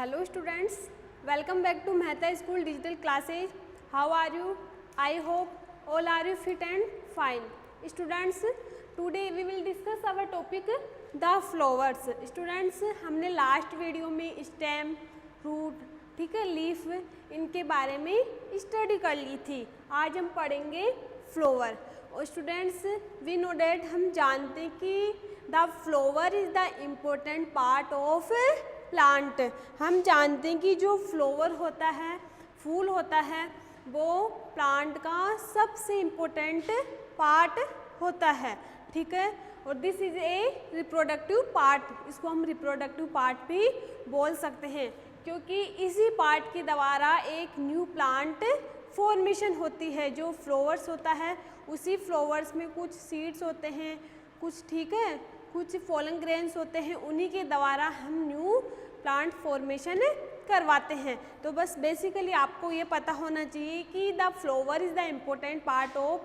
Hello students, welcome back to Mehta School Digital Classes. How are you? I hope all are you fit and fine. Students, today we will discuss our topic the flowers. Students, हमने last video में stem, root, ठीक है, leaf, इनके बारे में study कर ली थी. आज हम पढ़ेंगे फ्लावर. और स्टूडेंट्स, वी नो डैट, हम जानते हैं कि the flower is the important part of plant. हम जानते हैं कि जो फ्लावर होता है, फूल होता है, वो प्लांट का सबसे इम्पोर्टेंट पार्ट होता है, ठीक है. और this is a reproductive part. इसको हम रिप्रोडक्टिव पार्ट भी बोल सकते हैं, क्योंकि इसी पार्ट के द्वारा एक न्यू प्लांट फॉर्मेशन होती है. जो फ्लावर्स होता है, उसी फ्लावर्स में कुछ सीड्स होते हैं, कुछ, ठीक है, कुछ फॉलन ग्रेन्स होते हैं, उन्हीं के द्वारा हम न्यू प्लांट फॉर्मेशन करवाते हैं. तो बस बेसिकली आपको ये पता होना चाहिए कि the flower is the important part of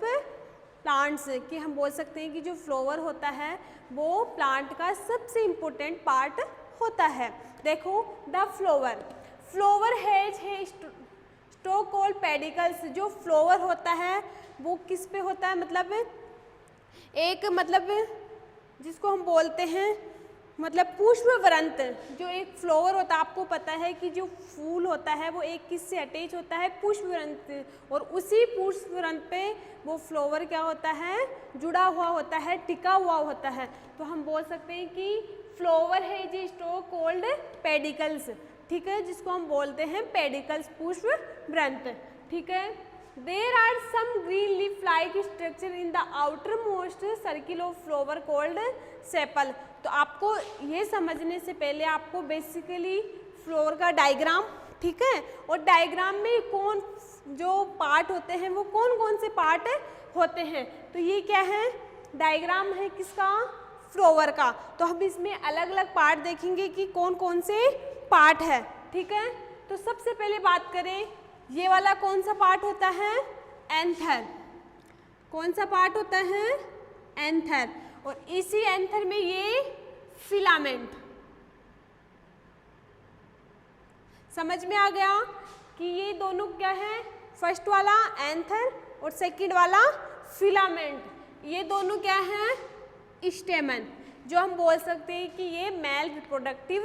plants. कि हम बोल सकते हैं कि जो फ्लावर होता है वो प्लांट का सबसे इम्पोर्टेंट पार्ट होता है. देखो, the flower has stalk called pedicels. जो फ्लावर होता है वो किस पे होता है, मतलब एक, मतलब जिसको हम बोलते हैं, मतलब पुष्पवृंत. जो एक फ्लावर होता है, आपको पता है कि जो फूल होता है वो एक किससे अटैच होता है, पुष्पवृंत. और उसी पुष्पवृंत पे वो फ्लावर क्या होता है, जुड़ा हुआ होता है, टिका हुआ होता है. तो हम बोल सकते हैं कि फ्लावर है जी स्टोक कॉल्ड पेडिकल्स, ठीक है, जिसको हम बोलते हैं पेडिकल्स, पुष्पवृंत, ठीक है. There are some green leaf-like structure in the outermost circle of flower called sepal. तो आपको ये समझने से पहले आपको बेसिकली फ्लावर का डायग्राम, ठीक है, और डायग्राम में कौन जो पार्ट होते हैं वो कौन कौन से पार्ट होते हैं. तो ये क्या है, डायग्राम है किसका, फ्लावर का. तो हम इसमें अलग अलग पार्ट देखेंगे कि कौन कौन से पार्ट है, ठीक है. तो सबसे पहले बात करें, ये वाला कौन सा पार्ट होता है, एंथर. कौन सा पार्ट होता है, एंथर. और इसी एंथर में ये फिलामेंट. समझ में आ गया कि ये दोनों क्या है, फर्स्ट वाला एंथर और सेकंड वाला फिलामेंट. ये दोनों क्या है, स्टेमन. जो हम बोल सकते हैं कि ये मेल रिप्रोडक्टिव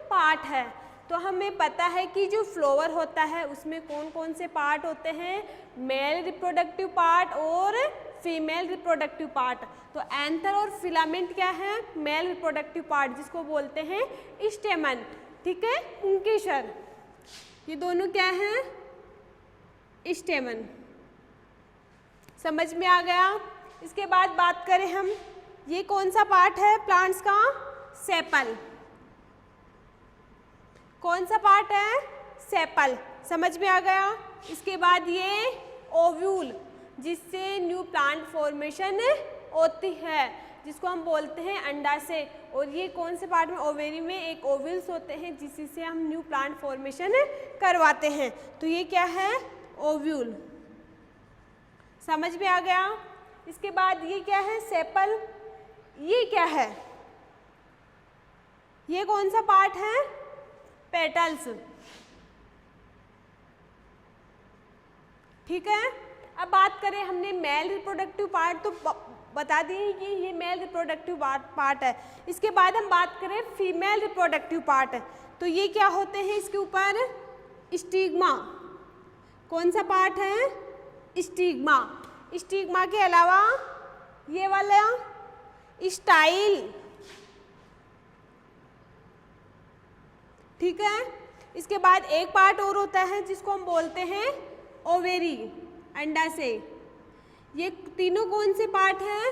पार्ट है. तो हमें पता है कि जो फ्लावर होता है उसमें कौन कौन से पार्ट होते हैं, मेल रिप्रोडक्टिव पार्ट और फीमेल रिप्रोडक्टिव पार्ट. तो एंथर और फिलामेंट क्या है, मेल रिप्रोडक्टिव पार्ट, जिसको बोलते हैं स्टेमन, ठीक है, पुंकेसर. ये दोनों क्या हैं, स्टेमन. समझ में आ गया. इसके बाद बात करें हम, ये कौन सा पार्ट है प्लांट्स का, सेपल. कौन सा पार्ट है, सेपल. समझ में आ गया. इसके बाद ये ओव्यूल, जिससे न्यू प्लांट फॉर्मेशन होती है, जिसको हम बोलते हैं अंडाशय. और ये कौन से पार्ट में, ओवेरी में एक ओव्यूल्स होते हैं जिससे हम न्यू प्लांट फॉर्मेशन करवाते हैं. तो ये क्या है, ओव्यूल. समझ में आ गया. इसके बाद ये क्या है, सेपल. ये क्या है, ये कौन सा पार्ट है, पेटल्स, ठीक है. अब बात करें, हमने मेल रिप्रोडक्टिव पार्ट तो बता दिए कि ये मेल रिप्रोडक्टिव पार्ट है. इसके बाद हम बात करें फीमेल रिप्रोडक्टिव पार्ट. तो ये क्या होते हैं, इसके ऊपर स्टिग्मा. कौन सा पार्ट है, स्टिग्मा. स्टिग्मा के अलावा ये वाला स्टाइल, ठीक है. इसके बाद एक पार्ट और होता है जिसको हम बोलते हैं ओवेरी, अंडाशय. ये तीनों कौन से पार्ट हैं,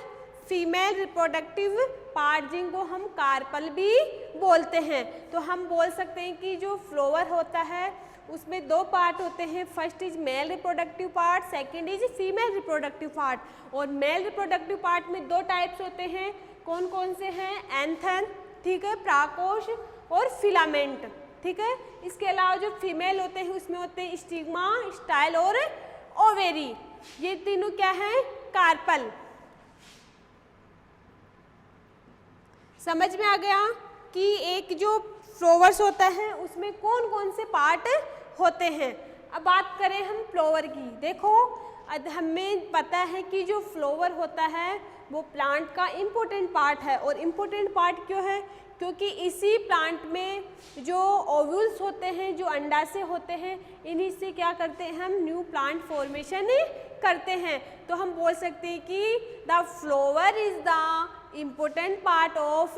फीमेल रिप्रोडक्टिव पार्ट, जिनको हम कार्पल भी बोलते हैं. तो हम बोल सकते हैं कि जो फ्लावर होता है उसमें दो पार्ट होते हैं. First is male reproductive part, second is female reproductive part. और मेल रिप्रोडक्टिव पार्ट में दो टाइप्स होते हैं. कौन कौन से हैं, एंथर, ठीक है, प्राकोश और फिलामेंट, ठीक है. इसके अलावा जो फीमेल होते हैं उसमें होते हैं स्टिग्मा, स्टाइल और ओवेरी. ये तीनों क्या हैं, कार्पल. समझ में आ गया कि एक जो फ्लावर्स होता है उसमें कौन कौन से पार्ट होते हैं। अब बात करें हम फ्लावर की, देखो हमें पता है कि जो फ्लावर होता है वो प्लांट का इम्पोर्टेंट पार्ट है। और इम्पोर्टेंट पार्ट क्यों है? क्योंकि इसी प्लांट में जो ओव्यूल्स होते हैं, जो अंडाशय होते हैं, इन्हीं से क्या करते हैं हम न्यू प्लांट फॉर्मेशन करते हैं। तो हम बोल सकते हैं कि the flower is the important part of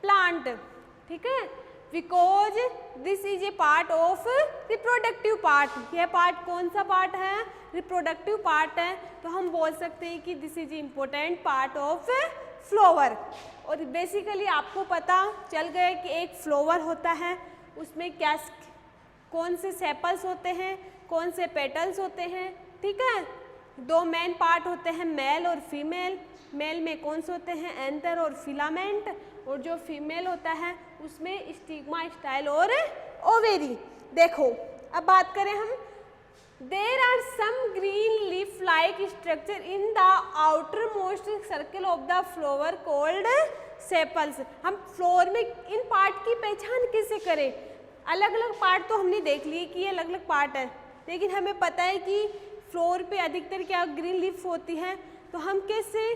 plant, ठीक है, because this is a part of reproductive part. यह पार्ट कौन सा पार्ट है? रिप्रोडक्टिव पार्ट है। तो हम बोल सकते हैं कि this is important part of flower. और बेसिकली आपको पता चल गया कि एक फ्लावर होता है उसमें क्या कौन से सेपल्स होते हैं, कौन से पेटल्स होते हैं, ठीक है। दो मेन पार्ट होते हैं, मेल और फीमेल। मेल में कौन से होते हैं? एंथर और फिलामेंट। और जो फीमेल होता है उसमें स्टिग्मा, स्टाइल और ओवेरी। देखो अब बात करें हम, there are some green leaf like structure in the outermost circle of the flower called sepals. हम फ्लावर में इन पार्ट की पहचान कैसे करें? अलग अलग पार्ट तो हमने देख लिए कि ये अलग अलग पार्ट है, लेकिन हमें पता है कि फ्लावर पे अधिकतर क्या ग्रीन लीफ होती है। तो हम कैसे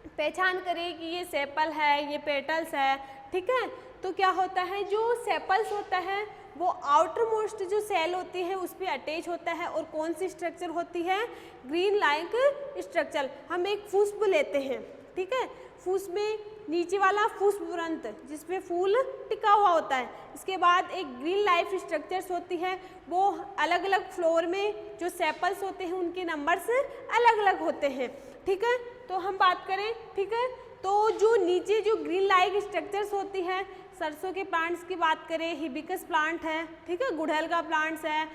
पहचान करें कि ये सेपल है, ये पेटल्स है, ठीक है। तो क्या होता है, जो सेपल्स होता है वो आउटर मोस्ट जो सेल होती है उस पर अटैच होता है। और कौन सी स्ट्रक्चर होती है? Green like structure. हम एक पुष्प लेते हैं, ठीक है, फूस में नीचे वाला पुष्पवृंत जिसमें फूल टिका हुआ होता है। इसके बाद एक ग्रीन लाइफ स्ट्रक्चर्स होती है, वो अलग अलग फ्लोर में जो सेपल्स होते हैं उनके नंबर्स अलग अलग होते हैं, ठीक है। तो हम बात करें, ठीक है, तो जो नीचे जो ग्रीन लाइक स्ट्रक्चर्स होती है, सरसों के प्लांट्स की बात करें, हिबिस्कस प्लांट है, ठीक है, गुड़हल का प्लांट्स है,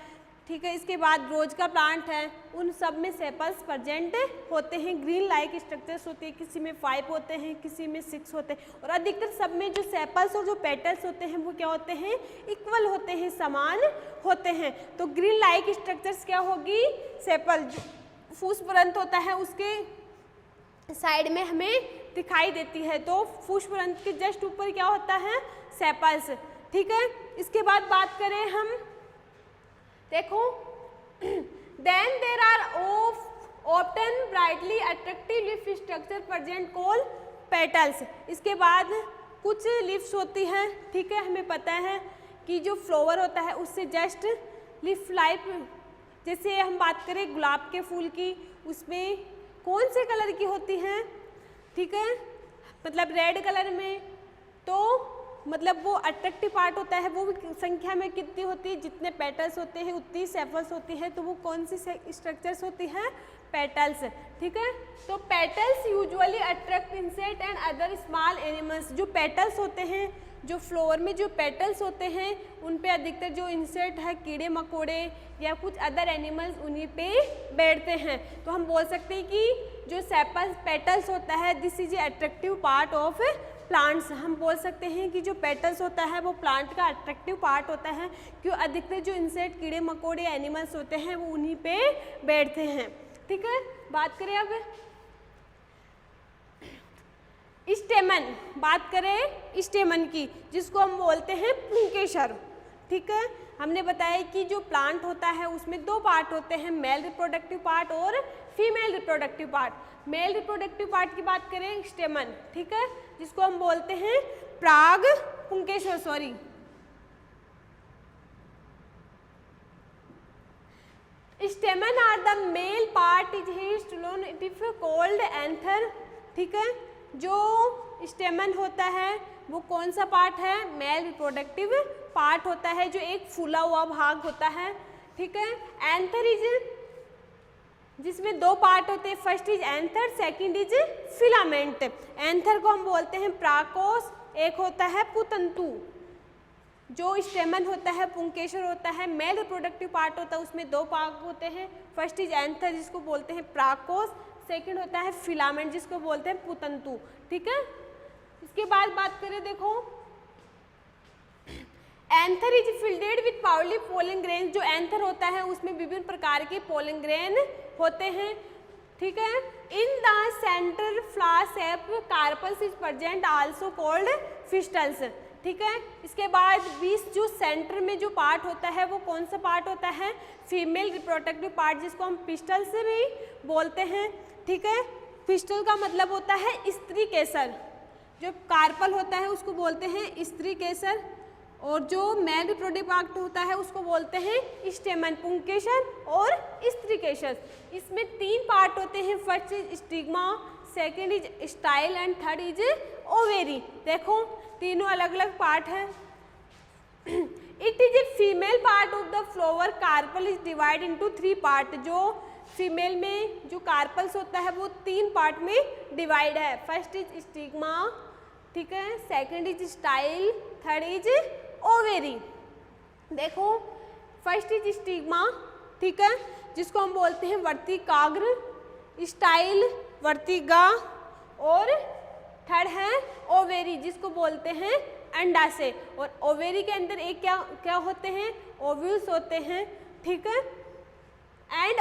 ठीक है, इसके बाद रोज का प्लांट है, उन सब में सेपल्स प्रेजेंट होते हैं। ग्रीन लाइक स्ट्रक्चर्स होती है, किसी में 5 होते हैं, किसी में 6 होते हैं। और अधिकतर सब में जो सेपल्स और जो पेटल्स होते हैं वो क्या होते हैं? इक्वल होते हैं, समान होते हैं। तो ग्रीन लाइक स्ट्रक्चर्स क्या होगी? सेपल जो पुष्पवृंत होता है उसके साइड में हमें दिखाई देती है। तो पुष्पवृंत के जस्ट ऊपर क्या होता है? सेपल्स, ठीक है। इसके बाद बात करें हम, देखो, then there are often brightly attractive leaf structure present called petals. इसके बाद कुछ लीफ्स होती हैं, ठीक है, हमें पता है कि जो फ्लावर होता है उससे जस्ट लीफ लाइफ, जैसे हम बात करें गुलाब के फूल की, उसमें कौन से कलर की होती हैं? ठीक है, मतलब रेड कलर में, तो मतलब वो अट्रैक्टिव पार्ट होता है, वो भी संख्या में कितनी होती है? जितने पेटल्स होते हैं उतनी सेपल्स होती है। तो वो कौन सी स्ट्रक्चर्स होती हैं? पेटल्स, ठीक है। तो petals usually attract insect and other small animals. जो पेटल्स होते हैं, जो फ्लावर में जो पेटल्स होते हैं उन पे अधिकतर जो इंसेक्ट है, कीड़े मकोड़े या कुछ अदर एनिमल्स, उन्हीं पे बैठते हैं। तो हम बोल सकते हैं कि जो सेपल्स पेटल्स होता है, this is A attractive part of plants. हम बोल सकते हैं कि जो पेटल्स होता है वो प्लांट का अट्रैक्टिव पार्ट होता है, क्यों? अधिकतर जो इंसेक्ट, कीड़े मकोड़े, एनिमल्स होते हैं वो उन्हीं पे बैठते हैं, ठीक है। बात करें अब स्टेमन, बात करें स्टेमन की, जिसको हम बोलते हैं पुंकेसर, ठीक है। हमने बताया कि जो प्लांट होता है उसमें 2 पार्ट होते हैं, मेल रिप्रोडक्टिव पार्ट और female reproductive part. Male reproductive part की बात करें स्टेमन, ठीक है, जिसको हम बोलते हैं प्राग पुंकेसर, sorry, stamen are the male part is हिस्टोलोनिटिव कॉल्ड एंथर, ठीक है। जो स्टेमन होता है वो कौन सा पार्ट है? मेल रिप्रोडक्टिव पार्ट होता है, जो एक फूला हुआ भाग होता है, ठीक है। एंथर इज, जिसमें 2 पार्ट होते हैं, first is anther, second is filament. Anther को हम बोलते हैं प्राकोस, एक होता है पुतंतु। जो स्टेमन होता है, पुंकेसर होता है, मेल रिप्रोडक्टिव पार्ट होता है, उसमें 2 भाग होते हैं, फर्स्ट इज एंथर जिसको बोलते हैं प्राकोस, सेकंड होता है फिलामेंट जिसको बोलते हैं पुतंतु, ठीक है। इसके बाद बात करें, देखो, anther is filled with powdery pollen grain. जो एंथर होता है उसमें विभिन्न प्रकार के पोलन ग्रेन होते हैं, ठीक है। In the centre flower shape carpels is present also called pistils, ठीक है। इसके बाद 20 जो सेंटर में जो पार्ट होता है वो कौन सा पार्ट होता है, फीमेल रिप्रोडक्टिव पार्ट, जिसको हम पिस्टल से भी बोलते हैं, ठीक है। पिस्टल का मतलब होता है स्त्री केसर, जो कार्पल होता है उसको बोलते हैं स्त्री केसर, और जो मेल रिप्रोडक्टिव पार्ट होता है उसको बोलते हैं स्टेमन, पुंकेसर और स्त्री केसर। इसमें 3 पार्ट होते हैं, first is stigma, second is style and third is ovary. देखो तीनों अलग अलग पार्ट हैं। It is a female part of the flower carpel is divide into 3 part. जो फीमेल में जो कार्पल्स होता है वो 3 पार्ट में डिवाइड है। फर्स्ट इज स्टिग्मा, ठीक है, second is style, third is ovary. देखो फर्स्ट इज स्टिग्मा, ठीक है, जिसको हम बोलते हैं वर्तिकाग्र, स्टाइल वर्तिका, और थर्ड है ओवेरी, जिसको बोलते हैं अंडाशय। और ओवेरी के अंदर एक क्या क्या होते हैं, ओव्यूल्स होते हैं, ठीक है। And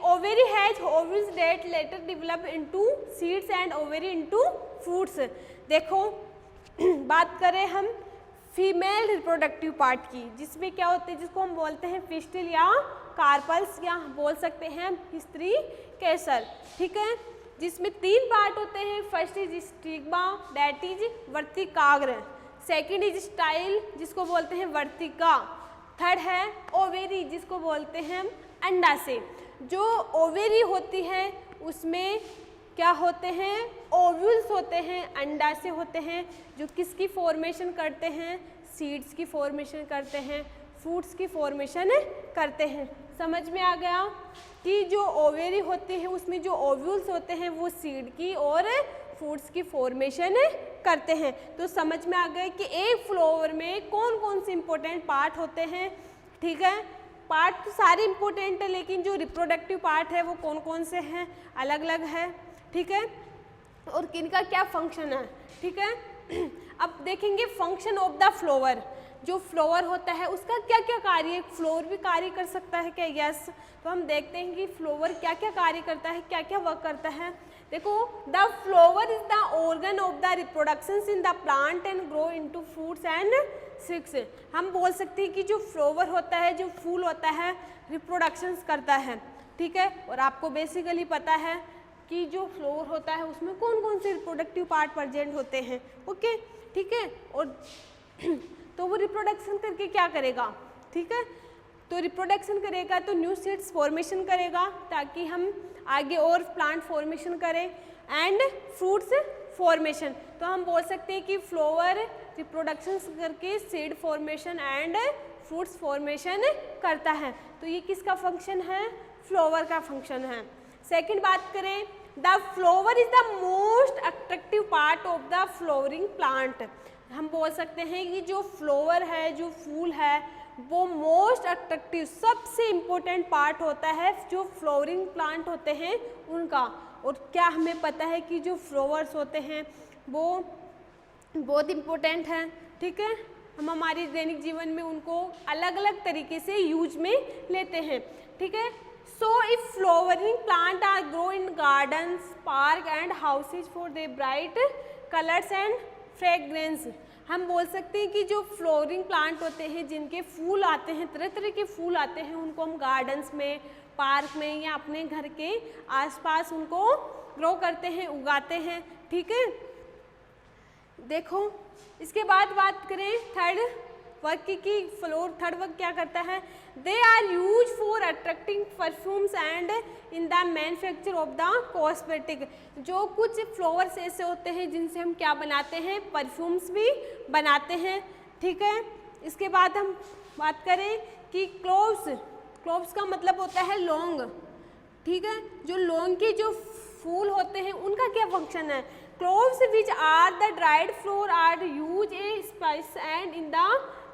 ovary has ovules that later develop into seeds and ovary into fruits. देखो बात करें हम फीमेल रिप्रोडक्टिव पार्ट की, जिसमें क्या होते हैं, जिसको हम बोलते हैं पिस्टल या कार्पल्स, या बोल सकते हैं स्त्री केसर, ठीक है, जिसमें 3 पार्ट होते हैं। First is stigma that is वर्तिकाग्र, सेकेंड इज स्टाइल जिसको बोलते हैं वर्तिका, थर्ड है ओवेरी जिसको बोलते हैं अंडाशय। जो ओवेरी होती है उसमें क्या होते हैं, ओव्यूल्स होते हैं, अंडाशय होते हैं, जो किसकी फॉर्मेशन करते हैं, सीड्स की फॉर्मेशन करते हैं, फ्रूट्स की फॉर्मेशन करते हैं। समझ में आ गया कि जो ओवेरी होती है उसमें जो ओव्यूल्स होते हैं वो सीड की और फ्रूट्स की फॉर्मेशन करते हैं। तो समझ में आ गया कि एक फ्लावर में कौन कौन से इंपॉर्टेंट पार्ट होते हैं, ठीक है। पार्ट तो सारे इंपॉर्टेंट है, लेकिन जो रिप्रोडक्टिव पार्ट है वो कौन कौन से हैं, अलग अलग है, ठीक है, और किनका क्या फंक्शन है, ठीक है। अब देखेंगे फंक्शन ऑफ द फ्लावर। जो फ्लावर होता है उसका क्या क्या कार्य है, फ्लावर भी कार्य कर सकता है क्या, यस। तो हम देखते हैं कि फ्लावर क्या क्या कार्य करता है, क्या क्या वर्क करता है। देखो the flower is the organ of the reproduction in the plant and grow into fruits and seeds. हम बोल सकते हैं कि जो फ्लावर होता है, जो फूल होता है, रिप्रोडक्शंस करता है, ठीक है। और आपको बेसिकली पता है कि जो फ्लावर होता है उसमें कौन कौन से रिप्रोडक्टिव पार्ट प्रेजेंट होते हैं, ओके, ठीक है। और तो वो रिप्रोडक्शन करके क्या करेगा, ठीक है, तो रिप्रोडक्शन करेगा तो न्यू सीड्स फॉर्मेशन करेगा ताकि हम आगे और प्लांट फॉर्मेशन करें एंड फ्रूट्स फॉर्मेशन। तो हम बोल सकते हैं कि फ्लावर रिप्रोडक्शन करके seed formation and fruits formation करता है। तो ये किसका फंक्शन है, फ्लावर का फंक्शन है। सेकेंड बात करें, the flower is the most attractive part of the flowering plant. हम बोल सकते हैं कि जो फ्लावर है, जो फूल है, वो मोस्ट अट्रैक्टिव सबसे इम्पोर्टेंट पार्ट होता है जो फ्लावरिंग प्लांट होते हैं उनका। और क्या हमें पता है कि जो फ्लावर्स होते हैं वो बहुत इम्पोर्टेंट हैं, ठीक है। हम हमारे दैनिक जीवन में उनको अलग अलग तरीके से यूज में लेते हैं, ठीक है। So if flowering plant are grow in gardens, park and houses for their bright colors and fragrance। हम बोल सकते हैं कि जो फ्लोरिंग प्लांट होते हैं, जिनके फूल आते हैं, तरह तरह के फूल आते हैं, उनको हम गार्डन्स में, पार्क में या अपने घर के आसपास उनको ग्रो करते हैं, उगाते हैं, ठीक है। देखो इसके बाद बात करें थर्ड वर्क की, फ्लोर थर्ड वर्क क्या करता है, they are use for attracting perfumes and in the manufacture of the cosmetic. जो कुछ फ्लावर्स ऐसे होते हैं जिनसे हम क्या बनाते हैं, परफ्यूम्स भी बनाते हैं, ठीक है। इसके बाद हम बात करें कि क्लोव्स, क्लोव्स का मतलब होता है लौंग, ठीक है। जो लौंग के जो फूल होते हैं उनका क्या फंक्शन है, cloves which are the dried flower are use a spice and in the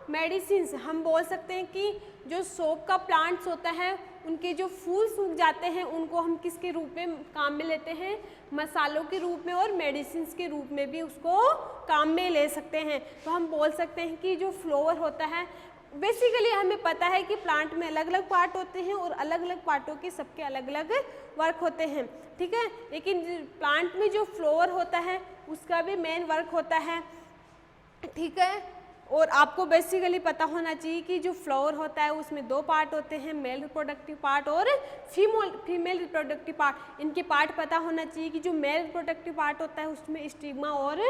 medicines. हम बोल सकते हैं कि जो सोप का प्लांट्स होता है उनके जो फूल सूख जाते हैं उनको हम किसके रूप में काम में लेते हैं, मसालों के रूप में, और मेडिसिन्स के रूप में भी उसको काम में ले सकते हैं। तो हम बोल सकते हैं कि जो फ्लावर होता है, बेसिकली हमें पता है कि प्लांट में अलग अलग पार्ट होते हैं और अलग अलग पार्टों के सबके अलग अलग वर्क होते हैं, ठीक है। लेकिन प्लांट में जो फ्लावर होता है उसका भी मेन वर्क होता है, ठीक है। और आपको बेसिकली पता होना चाहिए कि जो फ्लावर होता है उसमें दो पार्ट होते हैं, मेल रिप्रोडक्टिव पार्ट और फीमेल रिप्रोडक्टिव पार्ट। इनके पार्ट पता होना चाहिए कि जो मेल रिप्रोडक्टिव पार्ट होता है उसमें स्टिग्मा और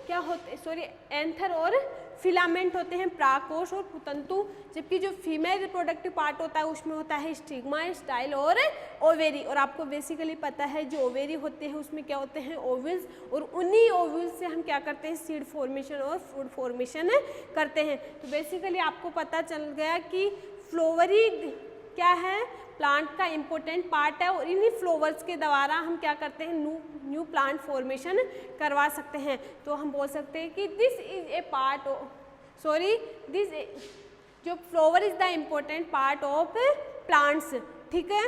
क्या होते सॉरी एंथर और फिलामेंट होते हैं, परागकोश और पुतंतु, जबकि जो फीमेल रिप्रोडक्टिव पार्ट होता है उसमें होता है स्टिग्मा, स्टाइल और ओवेरी। और आपको बेसिकली पता है जो ओवेरी होते हैं उसमें क्या होते हैं, ओव्यूल्स, और उन्हीं ओव्यूल्स से हम क्या करते हैं, सीड फॉर्मेशन और फ्रूट फॉर्मेशन करते हैं। तो बेसिकली आपको पता चल गया कि फ्लोवरी क्या है, प्लांट का इम्पोर्टेंट पार्ट है, और इन्हीं फ्लावर्स के द्वारा हम क्या करते हैं, न्यू प्लांट फॉर्मेशन करवा सकते हैं। तो हम बोल सकते हैं कि this is a part this जो flower is the important part of plants, ठीक है।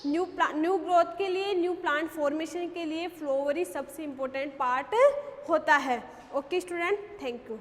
न्यू ग्रोथ के लिए, न्यू प्लांट फॉर्मेशन के लिए फ्लावर ही सबसे इम्पोर्टेंट पार्ट होता है। Okay student, thank you.